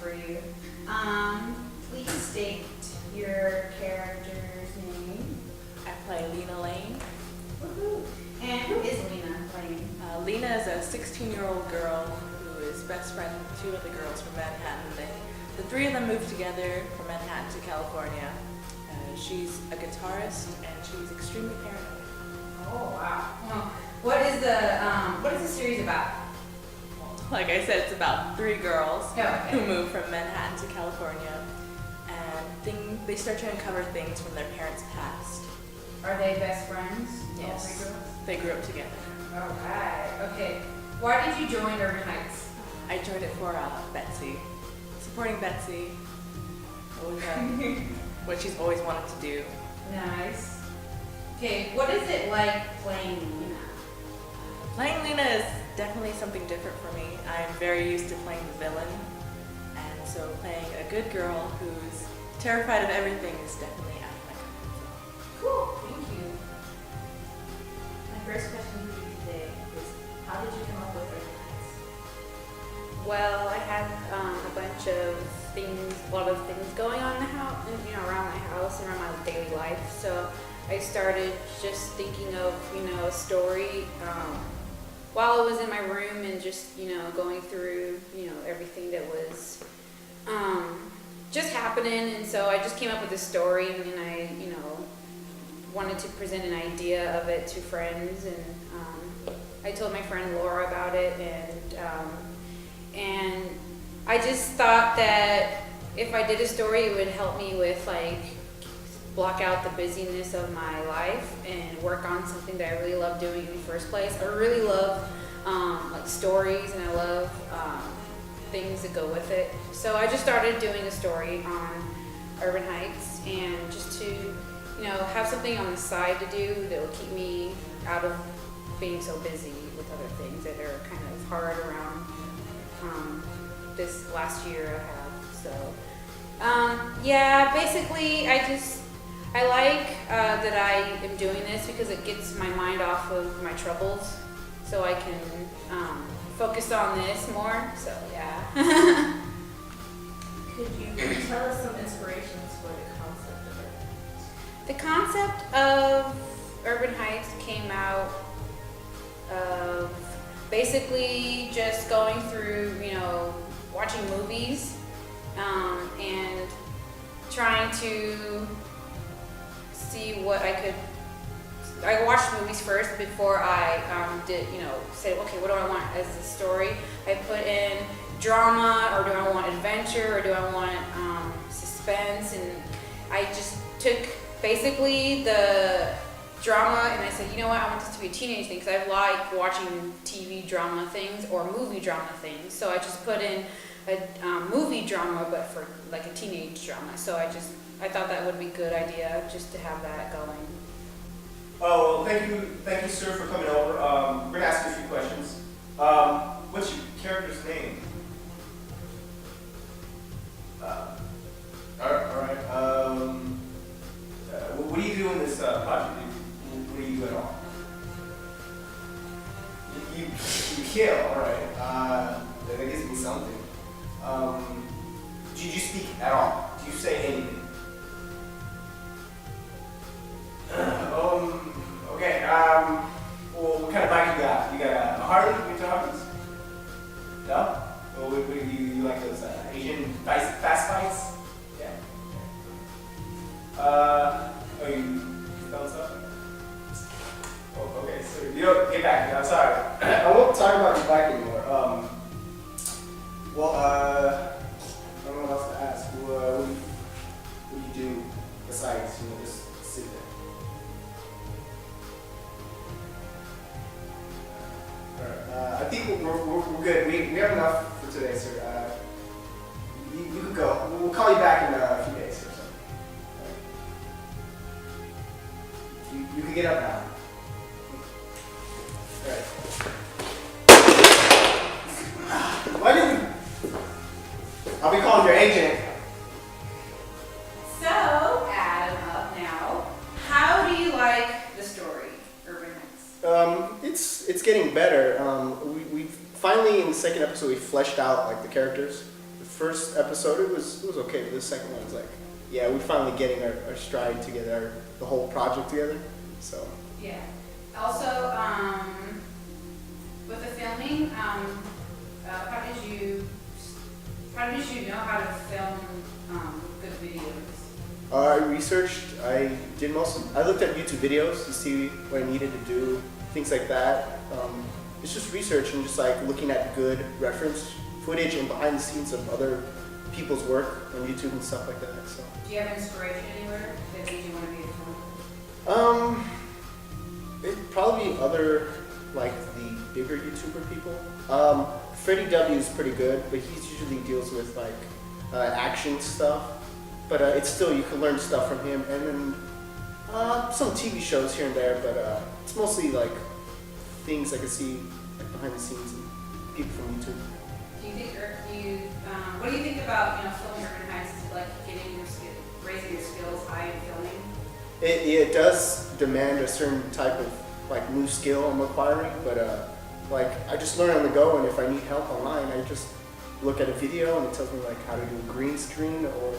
for you. Please state your character's name. I play Lena Lane. Woohoo! And who is Lena Lane? Lena is a 16-year-old girl who is best friend with two other girls from Manhattan. The three of them moved together from Manhattan to California. She's a guitarist and she's extremely paranoid. Oh wow! Well, what is the series about? Like I said, it's about three girls okay. who moved from Manhattan to California, and they start to uncover things from their parents' past. Are they best friends? Yes. All three girls? They grew up together. All right. Okay. Why did you join Urban Hieghts? I joined it for Betsy, supporting Betsy. What she's always wanted to do. Nice. Okay. What is it like playing Lena? Playing Lena is definitely something different for me. I'm very used to playing the villain, and so playing a good girl who's terrified of everything is definitely out of my comfort zone. Cool. Thank you. My first question for you today is, how did you come up with Urban Hieghts? Well, I had a bunch of things, a lot of things going on in the house, around my house and around my daily life. So I started just thinking of, a story while I was in my room and just, going through, everything that was just happening. And so I just came up with this story, and then I, wanted to present an idea of it to friends, and I told my friend Laura about it, and I just thought that if I did a story, it would help me with block out the busyness of my life and work on something that I really love doing in the first place. I really love stories, and I love things that go with it. So I just started doing a story on Urban Hieghts, and just to have something on the side to do that will keep me out of being so busy with other things that are kind of hard around this last year I have. So basically I like that I am doing this because it gets my mind off of my troubles, so I can focus on this more. So yeah. Could you tell us some inspirations for the concept of Urban Hieghts? The concept of Urban Hieghts came out of basically just going through, watching movies and trying to see what I watched movies first before I said, okay, what do I want as a story? I put in drama, or do I want adventure, or do I want suspense? And I just took basically the drama, and I said, you know what, I want this to be a teenage thing, because I like watching TV drama things or movie drama things. So I just put in a movie drama, but for a teenage drama. So I thought that would be a good idea, just to have that going. Oh, well, thank you, sir, for coming over. We're gonna ask you a few questions. What's your character's name? All right. What do you do in this project? What do you do at all? You kill. All right. That gives me something. Did you speak at all? Do you say anything? Okay. Well, what kind of bike you got? You got a Harley with your Harleys? No? Well, what do you like those Asian fast bikes? Yeah. You thumbs up? Oh, okay. So you don't get back. I'm sorry. I won't talk about your bike anymore. I don't know what else to ask. What do you do besides, just sit there? Alright, I think we're good. We have enough for today, sir. You can go. We'll call you back in a few days or something. Right. You can get up now. Alright. Why didn't you? I'll be calling your agent. So, Adam, up now. How do you like the story, Urban Hieghts? It's getting better. We finally, in the second episode, we fleshed out the characters. We first episode it was okay, but the second one was like, yeah, we're finally getting our stride together, the whole project together. So Yeah. Also, with the filming, how did you know how to film good videos? I researched. I looked at YouTube videos to see what I needed to do, things like that. It's just research and just like looking at good reference footage and behind the scenes of other people's work on YouTube and stuff like that. So. Do you have inspiration anywhere that made you want to be a filmmaker? It'd probably be other, like the bigger YouTuber people. Freddie W is pretty good, but he usually deals with like action stuff. But it's still, you can learn stuff from him. And then some TV shows here and there, but it's mostly like things I can see like behind the scenes and people from YouTube. Do you think, what do you think about, filming Urban Hieghts, like getting your skill, raising your skills high in filming? It does demand a certain type of like new skill I'm acquiring, but like I just learn on the go, and if I need help online, I just look at a video and it tells me like how to do a green screen or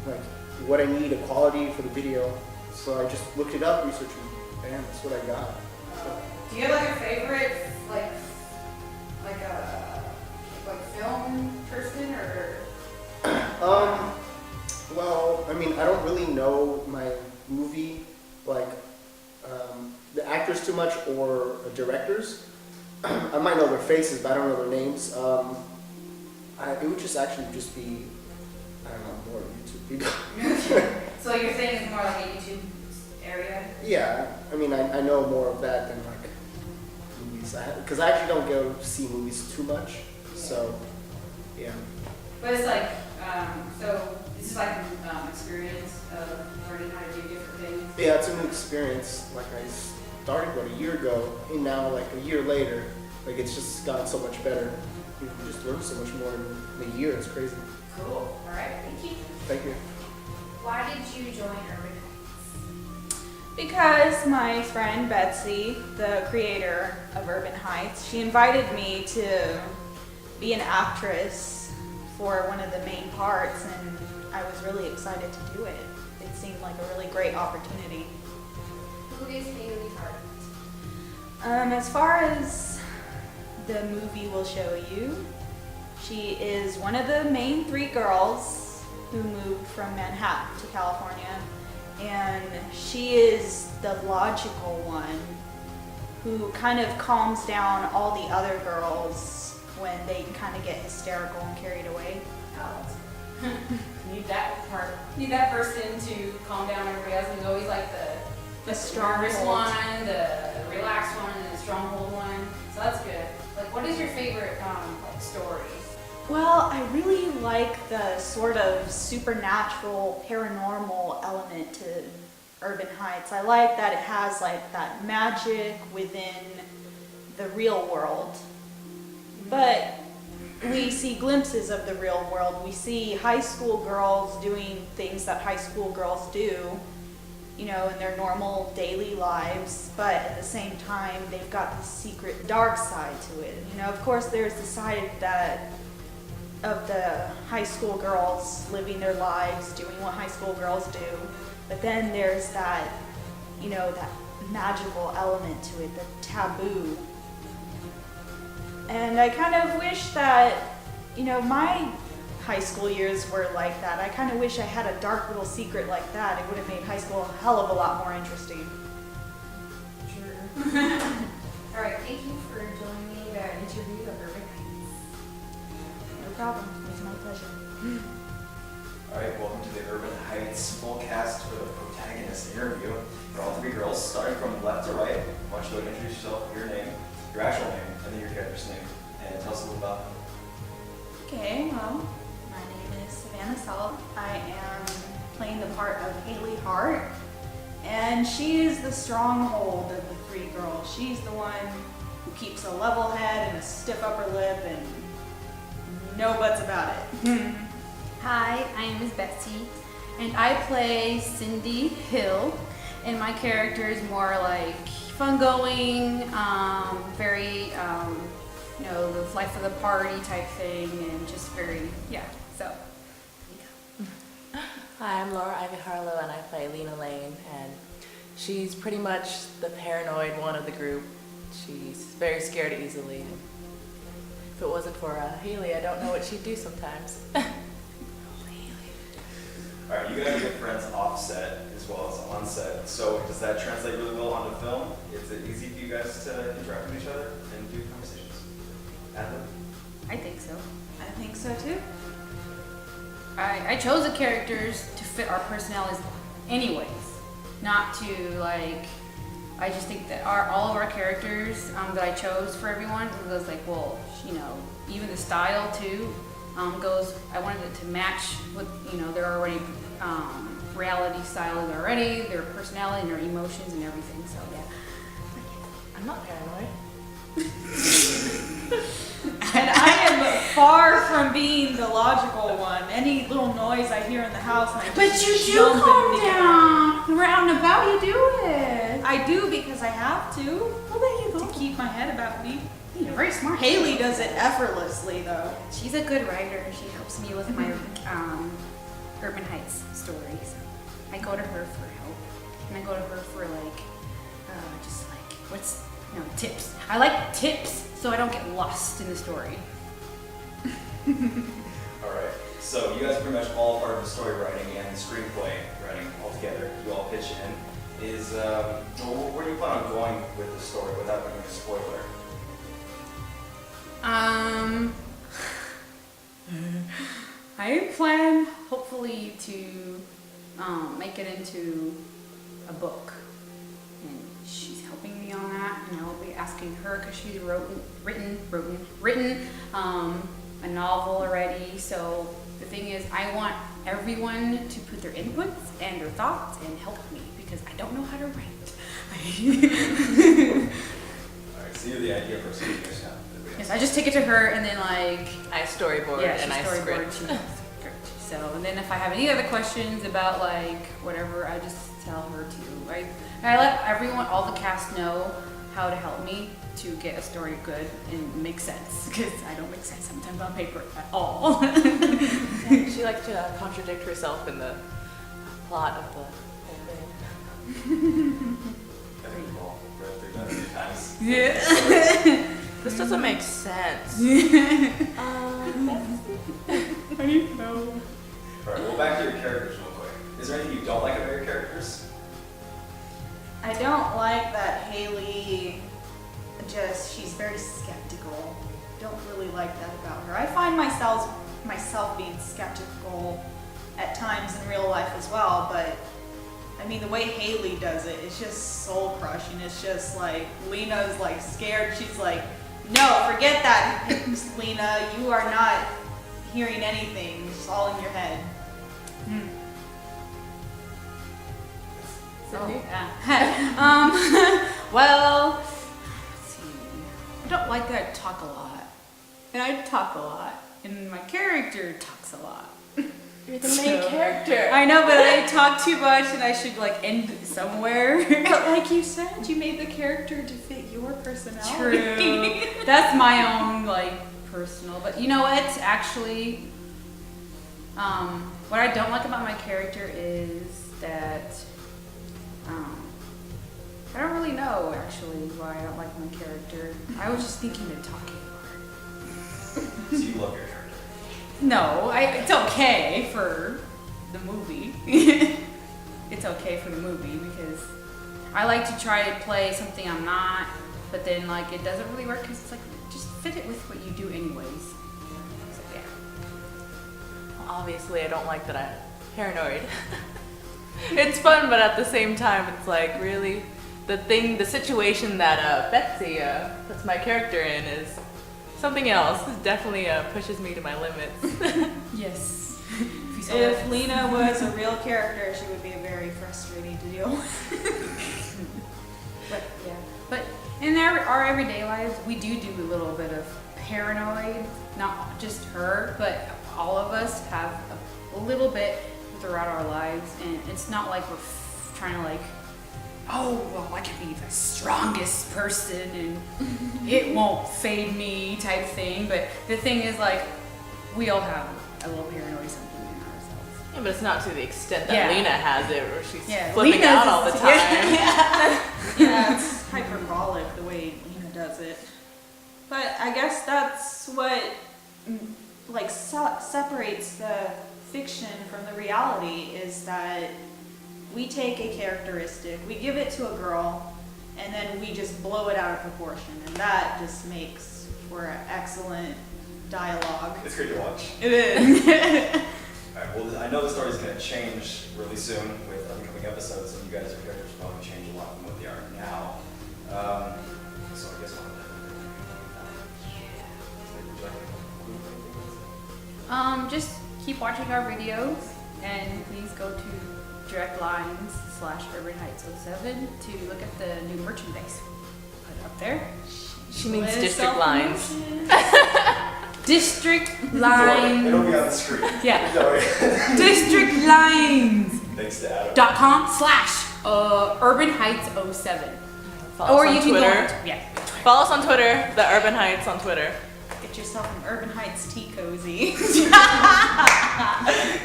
like what I need, a quality for the video. So I just looked it up, researched, and bam, that's what I got. Do you have like a favorite, like film person or? Well, I mean, I don't really know my movie, like the actors too much or directors. I might know their faces, but I don't know their names. It would just be, I don't know, more YouTube people. So you're saying it's more like a YouTube area? Yeah, I mean, I know more of that than like movies. Because I actually don't go see movies too much, so yeah. But it's like, so this is like an experience of learning how to do different things? Yeah, it's a new experience. Like I started a year ago, and now like a year later, like it's just gotten so much better. You just learn so much more in a year. It's crazy. Cool. All right. Thank you. Thank you. Why did you join Urban Hieghts? Because my friend Betsy, the creator of Urban Hieghts, she invited me to be an actress for one of the main parts, and I was really excited to do it. It seemed like a really great opportunity. Who is Haley Hart? As far as the movie will show you, she is one of the main 3 girls who moved from Manhattan to California, and she is the logical one who kind of calms down all the other girls when they kind of get hysterical and carried away. Need that part. Need that person to calm down everybody else. There's always like the strongest one, the relaxed one, and the stronghold one. So that's good. Like, what is your favorite like story? Well, I really like the sort of supernatural, paranormal element to Urban Hieghts. I like that it has like that magic within the real world. But we see glimpses of the real world. We see high school girls doing things that high school girls do, in their normal daily lives, but at the same time, they've got this secret dark side to it. Of course, there's the side of the high school girls living their lives, doing what high school girls do, but then there's that, that magical element to it, the taboo. And I kind of wish that, my high school years were like that. I kind of wish I had a dark little secret like that. It would have made high school a hell of a lot more interesting. Sure. All right, thank you for joining me to interview the Urban Hieghts. No problem. It's my pleasure. Alright, welcome to the Urban Heights full cast for the protagonist interview. For all 3 girls, starting from left to right, I want you to introduce yourself, your name, your actual name, and then your character's name, and tell us a little about them. Okay, well, my name is Savannah Salt. I am playing the part of Haley Hart, and she is the stronghold of the 3 girls. She's the one who keeps a level head and a stiff upper lip and no buts about it. Hi, I am Miss Betsy, and I play Cindy Hill, and my character is more like fun-going, very you know, the life of the party type thing, and just very, yeah, so. Hi, I'm Laura Ivy Harlow, and I play Lena Lane, and she's pretty much the paranoid one of the group. She's very scared easily. If it wasn't for Haley, I don't know what she'd do sometimes. All right, you guys are good friends off set as well as on set. So does that translate really well onto film? Is it easy for you guys to interact with each other and do conversations? Adam? I think so. I think so too. I chose the characters to fit our personalities anyways, not to like, I just think that all of our characters that I chose for everyone was like, well, you know, even the style too goes, I wanted it to match with, you know, their already reality styles already, their personality and their emotions and everything, so yeah. I'm not paranoid. And I am far from being the logical one. Any little noise I hear in the house, and I But just you do jump in calm the air. down. Round and about, you do it. I do because I have to. Well, there you To go. keep my head about me. You're very smart. Haley does it effortlessly, though. She's a good writer. She helps me with my Urban Hieghts story. So I go to her for help, and I go to her for like, just like tips. I like tips so I don't get lost in the story. All right, so you guys are pretty much all part of the story writing and screenplay writing all together. You all pitch in. Where do you plan on going with the story without being a spoiler? I plan hopefully to make it into a book, and she's helping me on that, and I'll be asking her because she's written a novel already. So the thing is, I want everyone to put their inputs and their thoughts and help me because I don't know how to write. All right, so you're the idea person. Yes, I just take it to her and then like. I storyboard Yeah, and I storyboard. script. So, and then if I have any other questions about like whatever, I just tell her to. I let everyone, all the cast know how to help me to get a story good and make sense, because I don't make sense sometimes on paper at all. She likes to contradict herself in the plot of the whole thing. I think we've all read through that a few times. Yeah. This doesn't make sense. I don't know. All right, well, back to your characters real quick. Is there anything you don't like about your characters? I don't like that Haley she's very skeptical. Don't really like that about her. I find myself being skeptical at times in real life as well, but I mean, the way Haley does it, it's just soul crushing. It's just like, Lena's like scared. She's like, no, forget that, Lena. You are not hearing anything. It's all in your head. Oh, yeah. Well, let's see. I don't like that I talk a lot. And I talk a lot. And my character talks a lot. You're the main character. I know, but I talk too much and I should like end somewhere. But like you said, you made the character to fit your personality. True. That's my own like personal. But you know what? Actually, what I don't like about my character is that I don't really know actually why I don't like my character. I was just thinking the talking part. So you love your character? No, it's okay for the movie. It's okay for the movie because I like to try to play something I'm not, but then like it doesn't really work because it's like just fit it with what you do anyways. So yeah. Well, obviously, I don't like that I'm paranoid. It's fun, but at the same time, it's like really the situation that Betsy puts my character in is something else. It definitely pushes me to my limits. Yes. If Lena was a real character, she would be very frustrating to deal with. But yeah, but in our everyday lives, we do a little bit of paranoid. Not just her, but all of us have a little bit throughout our lives, and it's not like we're trying to like oh, well, I can be the strongest person and it won't fade me type thing. But the thing is, like, we all have a little paranoid something in ourselves. Yeah, but it's not to the extent that Yeah. Lena has it, where she's Yeah, flipping Lena's out all the is- time. Yeah, it's hyperbolic the way Lena does it. But I guess that's what like separates the fiction from the reality is that we take a characteristic, we give it to a girl, and then we just blow it out of proportion, and that just makes for excellent dialogue. It's great to watch. It is. Alright, well, I know the story's going to change really soon with upcoming episodes, and you guys, your characters will probably change a lot from what they are now. So I guess I'll Just keep watching our videos and please go to directlines/Urban Heights 07 to look at the new merchandise put up there. She means Liz district lines. self-promotion. District It'll Line. be on the screen. Yeah. Don't worry. District Lines. Thanks to Adam. .com/Urban Heights 07. Follow Or us on you can Twitter. go. Yeah. Follow us on Twitter, the Urban Heights on Twitter. Get yourself an Urban Heights tea cozy.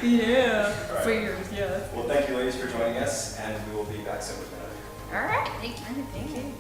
Yeah. All right. For yours, yeah. Well, thank you, ladies, for joining us, and we will be back soon with another. All right. Thank you. Thank you.